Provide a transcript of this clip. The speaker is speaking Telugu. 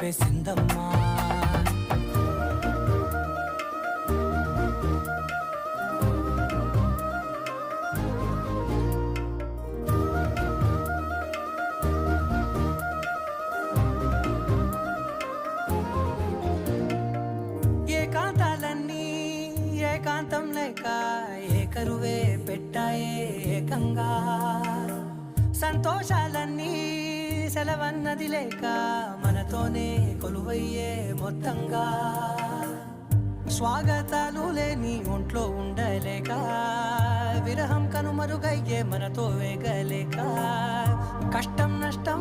చెప్పేసిందమ్మా. ఏకాంతాలన్నీ ఏకాంతం లేక ఏకరువే పెట్టాయే ఏకంగా, సంతోషాలన్నీ సెలవన్నది లేక మనతోనే కొలువయ్యే మొత్తంగా, స్వాగతాలు లేని ఒంట్లో ఉండలేక విరహం కనుమరుగయ్యే మనతో వేగలేక, కష్టం నష్టం